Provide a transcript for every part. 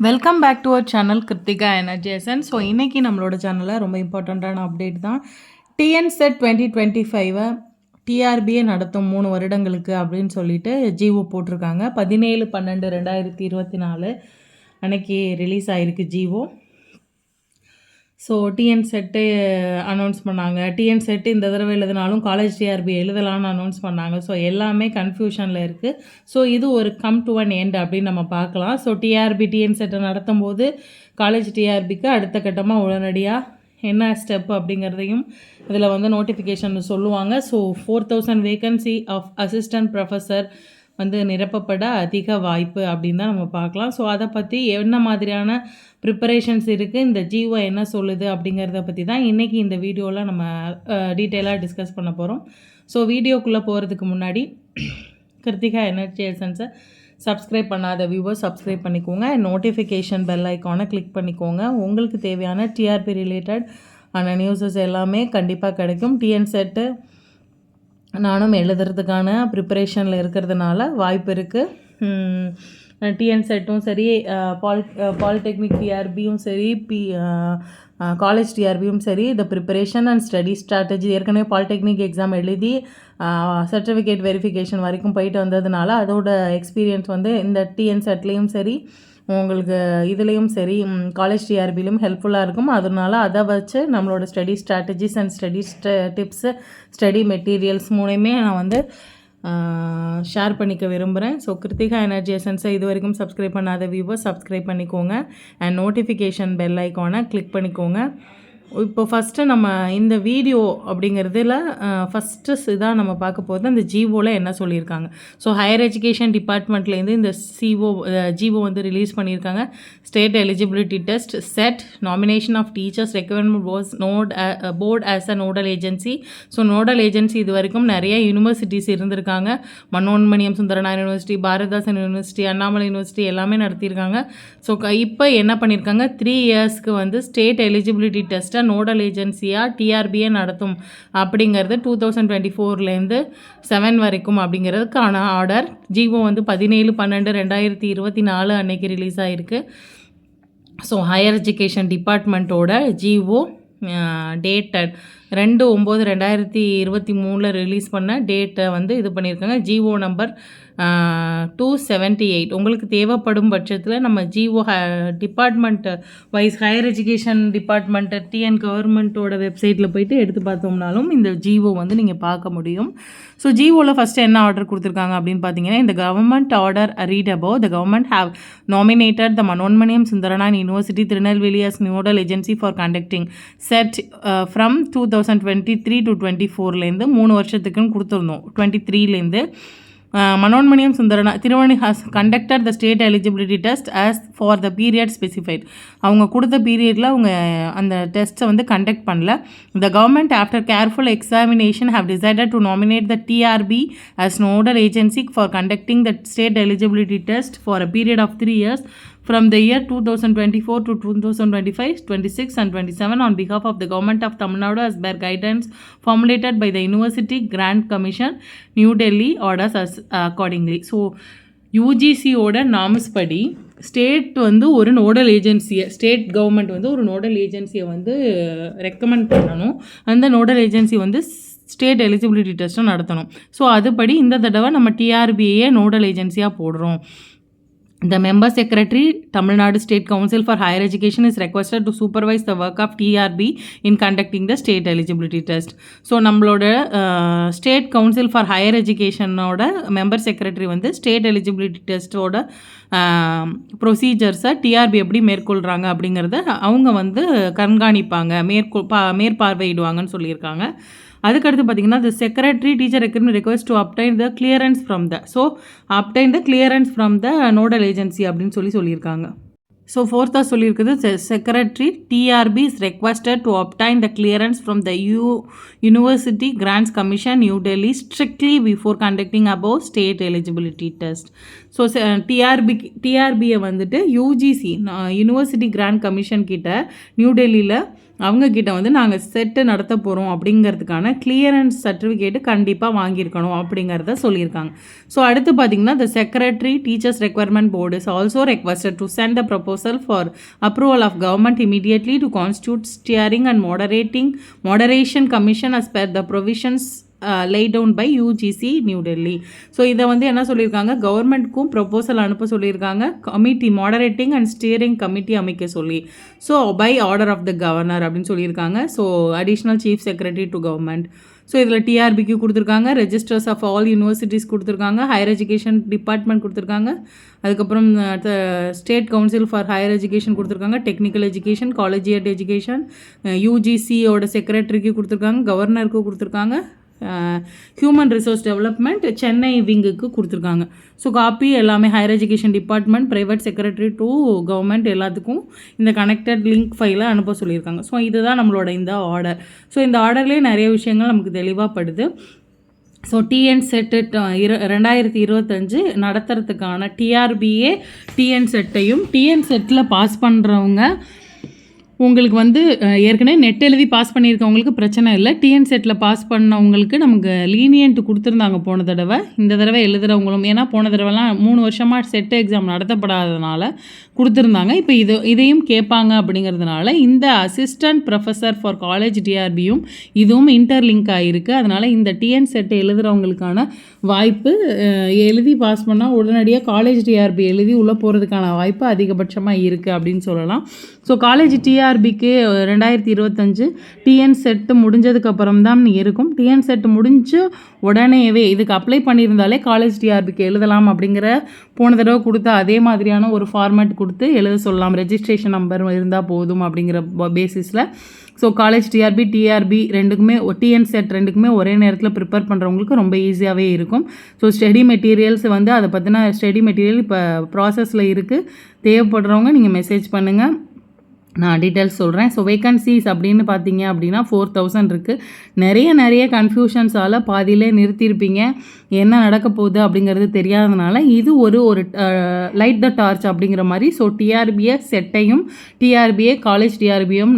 Welcome back to our channel Kiruthika எனர்ஜேசன். So இன்றைக்கி நம்மளோட சேனலில் ரொம்ப இம்பார்ட்டண்ட்டான அப்டேட் தான். டிஎன்செட் 2025 டிஆர்பியை நடத்தும் 3 வருடங்களுக்கு அப்படின்னு சொல்லிட்டு ஜிஓ போட்டிருக்காங்க. 17/12/2024 அன்னைக்கு ரிலீஸ் ஆகிருக்கு ஜிஓ. ஸோ டிஎன்செட்டு அனௌன்ஸ் பண்ணாங்க. டிஎன்செட்டு இந்த தடவை எழுதினாலும் காலேஜ் டிஆர்பி எழுதலான்னு அனௌன்ஸ் பண்ணாங்க. ஸோ எல்லாமே கன்ஃபியூஷனில் இருக்குது. ஸோ இது ஒரு கம் டு அன் எண்ட் அப்படின்னு நம்ம பார்க்கலாம். ஸோ டிஎன்செட்டை நடத்தும் போது காலேஜ் டிஆர்பிக்கு அடுத்த கட்டமாக உடனடியாக என்ன ஸ்டெப் அப்படிங்கிறதையும் இதில் வந்து நோட்டிஃபிகேஷன் சொல்லுவாங்க. So 4000 vacancy of assistant professor வந்து நிரப்பப்பட அதிக வாய்ப்பு அப்படின்னு தான் நம்ம பார்க்கலாம். ஸோ அதை பற்றி என்ன மாதிரியான ப்ரிப்பரேஷன்ஸ் இருக்குது, இந்த ஜிஓ என்ன சொல்லுது அப்படிங்கிறத பற்றி தான் இன்றைக்கி இந்த வீடியோவில் நம்ம டீட்டெயிலாக டிஸ்கஸ் பண்ண போகிறோம். ஸோ வீடியோக்குள்ளே போகிறதுக்கு முன்னாடி கிருத்திகா எனர்ஜேசன்ஸை சப்ஸ்கிரைப் பண்ணாத வியூவர்ஸ் சப்ஸ்கிரைப் பண்ணிக்கோங்க. நோட்டிஃபிகேஷன் பெல் ஐக்கானை கிளிக் பண்ணிக்கோங்க. உங்களுக்கு தேவையான டிஆர்பி ரிலேட்டட் ஆன நியூஸஸ் எல்லாமே கண்டிப்பாக கிடைக்கும். டிஎன்செட்டு நானும் எழுதுறதுக்கான ப்ரிப்பரேஷனில் இருக்கிறதுனால வாய்ப்பு இருக்குது. டிஎன்செட்டும் சரி, பாலிடெக்னிக் டிஆர்பியும் சரி, காலேஜ் டிஆர்பியும் சரி, இந்த ப்ரிப்பரேஷன் அண்ட் ஸ்டடி ஸ்ட்ராட்டஜி ஏற்கனவே பாலிடெக்னிக் எக்ஸாம் எழுதி சர்டிஃபிகேட் வெரிஃபிகேஷன் வரைக்கும் போயிட்டு வந்ததுனால அதோட எக்ஸ்பீரியன்ஸ் வந்து இந்த டிஎன்செட்லேயும் சரி, உங்களுக்கு இதுலேயும் சரி, காலேஜ் டிஆர்பிலையும் ஹெல்ப்ஃபுல்லாக இருக்கும். அதனால அதை வச்சு நம்மளோட study strategies and study tips, study materials மூலமே நான் வந்து ஷேர் பண்ணிக்க விரும்புகிறேன். ஸோ கிருத்திகா எனர்ஜேசன்ஸை இது வரைக்கும் சப்ஸ்கிரைப் பண்ணாத வியூவர்ஸ் சப்ஸ்கிரைப் பண்ணிக்கோங்க அண்ட் நோட்டிஃபிகேஷன் பெல் ஐக்கானை கிளிக் பண்ணிக்கோங்க. இப்போ ஃபஸ்ட்டு நம்ம இந்த வீடியோ அப்படிங்கிறதுல ஃபஸ்ட்டு இதாக நம்ம பார்க்க போகிறது அந்த ஜிஓவில் என்ன சொல்லியிருக்காங்க. ஸோ ஹையர் எஜுகேஷன் டிபார்ட்மெண்ட்லேருந்து இந்த ஜிஓ வந்து ரிலீஸ் பண்ணியிருக்காங்க. State eligibility test SET nomination of teachers recruitment was board as a nodal agency. So nodal agency இது வரைக்கும் நிறைய யூனிவர்சிட்டிஸ் இருந்திருக்காங்க. Manonmaniam Sundaranar university, Bharathidasan university, Annamalai university எல்லாமே நடத்தியிருக்காங்க. ஸோ இப்போ என்ன பண்ணியிருக்காங்க, 3 இயர்ஸ்க்கு வந்து ஸ்டேட் எலிஜிபிலிட்டி டெஸ்ட் நோடல் ஏஜென்சியாக டிஆர்பியை நடத்தும் அப்படிங்கிறது 2024லேருந்து 7 வரைக்கும் அப்படிங்கிறதுக்கான ஆர்டர் ஜிஓ வந்து 17/12/2024 அன்னைக்கு ரிலீஸ் ஆகிருக்கு. ஸோ ஹையர் எஜுகேஷன் டிபார்ட்மெண்ட்டோட ஜிஓ டேட்டட் 2/9/2023 ரிலீஸ் பண்ண டேட்டை வந்து இது பண்ணியிருக்காங்க. GO number 278. உங்களுக்கு தேவைப்படும் பட்சத்தில் நம்ம GO department wise higher education department TN கவர்மெண்ட்டோட வெப்சைட்டில் போய்ட்டு எடுத்து பார்த்தோம்னாலும் இந்த ஜிஓ வந்து நீங்கள் பார்க்க முடியும். ஸோ ஜிஓவில் ஃபஸ்ட்டு என்ன ஆர்டர் கொடுத்துருக்காங்க அப்படின்னு பார்த்தீங்கன்னா, இந்த government order read above the government have nominated the Manonmaniam Sundaranar university Tirunelveli as nodal agency for conducting SET from 2023 to 24லேருந்து 3 வருஷத்துக்குன்னு கொடுத்துருந்தோம். 23லேருந்து மனோன்மணியம் சுந்தரனார் திருவண்ணி has conducted the state eligibility test as for the period specified. அவங்க கொடுத்த பீரியடில் அவங்க அந்த டெஸ்ட்டை வந்து கண்டக்ட் பண்ணல. The government after careful examination have decided to nominate the TRB as nodal agency for conducting the state eligibility test for a period of 3 years from the year 2024 to 2025, 26 and 27 on behalf of the government of Tamil Nadu as per guidance formulated by the University Grant Commission, New Delhi orders as accordingly. So யூஜிசியோட norms படி state வந்து ஒரு nodal ஏஜென்சியை, state government வந்து ஒரு nodal ஏஜென்சியை வந்து recommend பண்ணணும். அந்த nodal agency வந்து ஸ்டேட் எலிஜிபிலிட்டி டெஸ்ட்டும் நடத்தணும். ஸோ அதுபடி இந்த தடவை நம்ம டிஆர்பிஏ நோடல் ஏஜென்சியாக போடுறோம். The member secretary, Tamil Nadu State Council for Higher Education is requested to supervise the work of TRB in conducting the state eligibility test. So நம்மளோட state council for higher எஜுகேஷனோட member secretary வந்து state eligibility டெஸ்ட்டோட ப்ரொசீஜர்ஸை TRB எப்படி மேற்கொள்கிறாங்க அப்படிங்கிறத அவங்க வந்து கண்காணிப்பாங்க, மேற்பார்வையிடுவாங்கன்னு சொல்லியிருக்காங்க. அதுக்கடுத்து பார்த்தீங்கன்னா, the secretary teacher request to obtain the clearance from the clearance from the nodal agency அப்படின்னு சொல்லியிருக்காங்க. ஸோ ஃபோர்த்தாக சொல்லியிருக்குது, secretary TRB is requested to obtain the clearance from the University Grants Commission, New Delhi, strictly before conducting above state eligibility test. So டிஆர்பியை வந்துட்டு UGC university grant commission கிட்ட New டெல்லியில் அவங்கக்கிட்ட வந்து நாங்கள் செட்டு நடத்த போகிறோம் அப்படிங்கிறதுக்கான கிளியரன்ஸ் சர்டிஃபிகேட்டு கண்டிப்பாக வாங்கியிருக்கணும் அப்படிங்கிறத சொல்லியிருக்காங்க. ஸோ அடுத்து பார்த்திங்கன்னா the secretary teachers recruitment board is also requested to send the proposal for approval of government immediately to constitute steering and moderation commission as per the provisions laid down by UGC New Delhi. So இதை வந்து என்ன சொல்லியிருக்காங்க, கவர்மெண்ட்க்கும் proposal அனுப்ப சொல்லியிருக்காங்க, committee moderating and steering committee அமைக்க சொல்லி. So by order of the governor அப்படின்னு சொல்லியிருக்காங்க. So additional chief secretary to government. So இதில் டிஆர்பிக்கு கொடுத்துருக்காங்க, ரெஜிஸ்டர்ஸ் ஆஃப் ஆல் யூனிவர்சிட்டிஸ் கொடுத்துருக்காங்க, ஹையர் எஜுகேஷன் டிபார்ட்மெண்ட் கொடுத்துருக்காங்க, அதுக்கப்புறம் state council for higher education கொடுத்துருக்காங்க, டெக்னிக்கல் எஜுகேஷன், காலேஜியட் எஜுகேஷன், யூஜிசியோட செக்ரட்டரிக்கு கொடுத்துருக்காங்க, கவர்னருக்கு கொடுத்துருக்காங்க, ஹியூமன் ரிசோர்ஸ் டெவலப்மெண்ட் சென்னை விங்குக்கு கொடுத்துருக்காங்க. ஸோ காப்பி எல்லாமே higher education department, private secretary to government எல்லாத்துக்கும் இந்த கனெக்டட் லிங்க் ஃபைலை அனுப்ப சொல்லியிருக்காங்க. ஸோ இதுதான் நம்மளோட இந்த ஆர்டர். ஸோ இந்த ஆர்டர்லேயே நிறைய விஷயங்கள் நமக்கு தெளிவாகப்படுது. ஸோ டிஎன் செட்டு 2025 நடத்துறதுக்கான டிஎன் செட்டையும் டிஎன் செட்டில் பாஸ் பண்ணுறவங்க உங்களுக்கு வந்து ஏற்கனவே நெட் எழுதி பாஸ் பண்ணியிருக்கவங்களுக்கு பிரச்சனை இல்லை. டிஎன் செட்டில் பாஸ் பண்ணவங்களுக்கு நமக்கு லீனியன்ட் கொடுத்துருந்தாங்க போன தடவை. இந்த தடவை எழுதுகிறவங்களும், ஏன்னா போன தடவைலாம் 3 வருஷமாக செட் எக்ஸாம் நடத்தப்படாததுனால கொடுத்துருந்தாங்க. இப்போ இதையும் கேட்பாங்க அப்படிங்கிறதுனால இந்த அசிஸ்டன்ட் ப்ரொஃபஸர் ஃபார் காலேஜ் டிஆர்பியும் இதுவும் இன்டர்லிங்க் ஆகிருக்கு. அதனால் இந்த டிஎன் செட்டை எழுதுகிறவங்களுக்கான வாய்ப்பு, எழுதி பாஸ் பண்ணால் உடனடியாக காலேஜ் டிஆர்பி எழுதி உள்ளே போகிறதுக்கான வாய்ப்பு அதிகபட்சமாக இருக்குது அப்படின்னு சொல்லலாம். ஸோ காலேஜ் டிஆர்பிக்கு 2025 டிஎன் செட்டு முடிஞ்சதுக்கப்புறம் தான் இருக்கும். டிஎன் செட்டு முடிஞ்சு உடனேவே இதுக்கு அப்ளை பண்ணியிருந்தாலே காலேஜ் டிஆர்பிக்கு எழுதலாம் அப்படிங்கிற போன தடவை கொடுத்த அதே மாதிரியான ஒரு ஃபார்மேட் கொடுத்து எழுத சொல்லலாம். ரெஜிஸ்ட்ரேஷன் நம்பர் இருந்தால் போதும் அப்படிங்கிற பேசிஸில். ஸோ காலேஜ் டிஆர்பி ரெண்டுக்குமே, டிஎன் செட் ரெண்டுக்குமே ஒரே நேரத்தில் ப்ரிப்பேர் பண்ணுறவங்களுக்கு ரொம்ப ஈஸியாகவே இருக்கும். ஸோ ஸ்டடி மெட்டீரியல்ஸ் வந்து அதை பற்றின ஸ்டடி மெட்டீரியல் இப்போ ப்ராசஸில் இருக்குது. தேவைப்படுறவங்க நீங்கள் மெசேஜ் பண்ணுங்கள், நான் டீட்டெயில்ஸ் சொல்கிறேன். ஸோ வேக்கன்சிஸ் அப்படின்னு பார்த்தீங்க அப்படின்னா 4000 இருக்குது. நிறைய கன்ஃபியூஷன்ஸால் பாதியிலே நிறுத்தியிருப்பீங்க. என்ன நடக்க போகுது அப்படிங்கிறது தெரியாதனால இது ஒரு லைட் த டார்ச் அப்படிங்கிற மாதிரி. ஸோ டிஆர்பியை செட்டையும் டிஆர்பியை காலேஜ் டிஆர்பியும்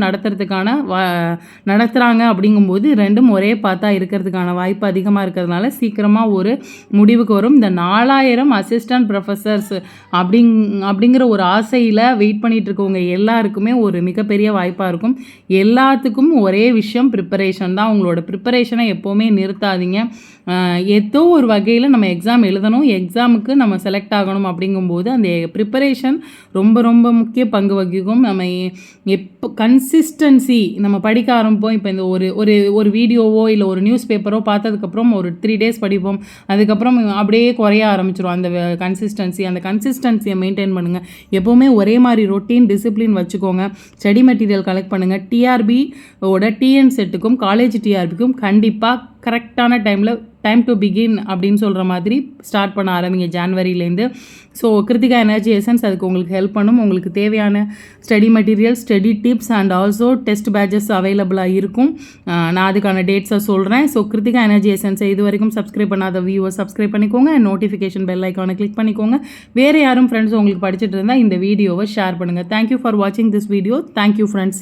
நடத்துகிறாங்க அப்படிங்கும்போது ரெண்டும் ஒரே பார்த்தா இருக்கிறதுக்கான வாய்ப்பு அதிகமாக இருக்கிறதுனால சீக்கிரமாக ஒரு முடிவுக்கு வரும். இந்த 4000 அசிஸ்டன்ட் ப்ரொஃபஸர்ஸ் அப்படிங்கிற ஒரு ஆசையில் வெயிட் பண்ணிகிட்டு இருக்கவங்க எல்லாருக்குமே ஒரு மிகப்பெரிய வாய்ப்பாக இருக்கும். எல்லாத்துக்கும் ஒரே விஷயம், ப்ரிப்பரேஷன் தான். உங்களோட ப்ரிப்பரேஷனை எப்போவுமே நிறுத்தாதீங்க. ஏதோ ஒரு வகையில் நம்ம எக்ஸாம் எழுதணும், எக்ஸாமுக்கு நம்ம செலக்ட் ஆகணும் அப்படிங்கும்போது அந்த ப்ரிப்பரேஷன் ரொம்ப முக்கிய பங்கு வகிக்கும். நம்ம எப்போ கன்சிஸ்டன்சி நம்ம படிக்க ஆரம்பிப்போம். இப்போ இந்த ஒரு வீடியோவோ இல்லை ஒரு நியூஸ் பேப்பரோ பார்த்ததுக்கப்புறம் ஒரு 3 days படிப்போம். அதுக்கப்புறம் அப்படியே குறைய ஆரம்பிச்சிடும் அந்த கன்சிஸ்டன்சியை மெயின்டைன் பண்ணுங்கள். எப்போவுமே ஒரே மாதிரி ரொட்டீன் டிசிப்ளின் வச்சுக்கோங்க. ஸ்டடி மெட்டீரியல் கலெக்ட் பண்ணுங்கள். டிஆர்பியோட டிஎன் செட்டுக்கும் காலேஜ் டிஆர்பிக்கும் கண்டிப்பாக கரெக்டான டைம் டு பிகின் அப்படின்னு சொல்கிற மாதிரி ஸ்டார்ட் பண்ண ஆரம்பிங்க ஜான்வரியிலேருந்து. ஸோ கிருத்திகா எனர்ஜி எசன்ஸ் அதுக்கு உங்களுக்கு ஹெல்ப் பண்ணும். உங்களுக்கு தேவையான study material, study tips and also test patches அவைலபிளாக இருக்கும். நான் அதுக்கான டேட்ஸை சொல்கிறேன். ஸோ கிருத்திகா எனர்ஜி எசன்ஸை இது வரைக்கும் சப்ஸ்கிரைப் பண்ணாத வியூவர்ஸ் சப்ஸ்கிரைப் பண்ணிக்கோங்க. நோட்டிஃபிகேஷன் பெல் ஐக்கானை கிளிக் பண்ணிக்கோங்க. வேறு யாரும் ஃப்ரெண்ட்ஸ் உங்களுக்கு படிச்சுட்டு இருந்தால் இந்த வீடியோவை ஷேர் பண்ணுங்கள். தேங்க்யூ ஃபார் வாட்சிங் திஸ் வீடியோ. Thank you friends.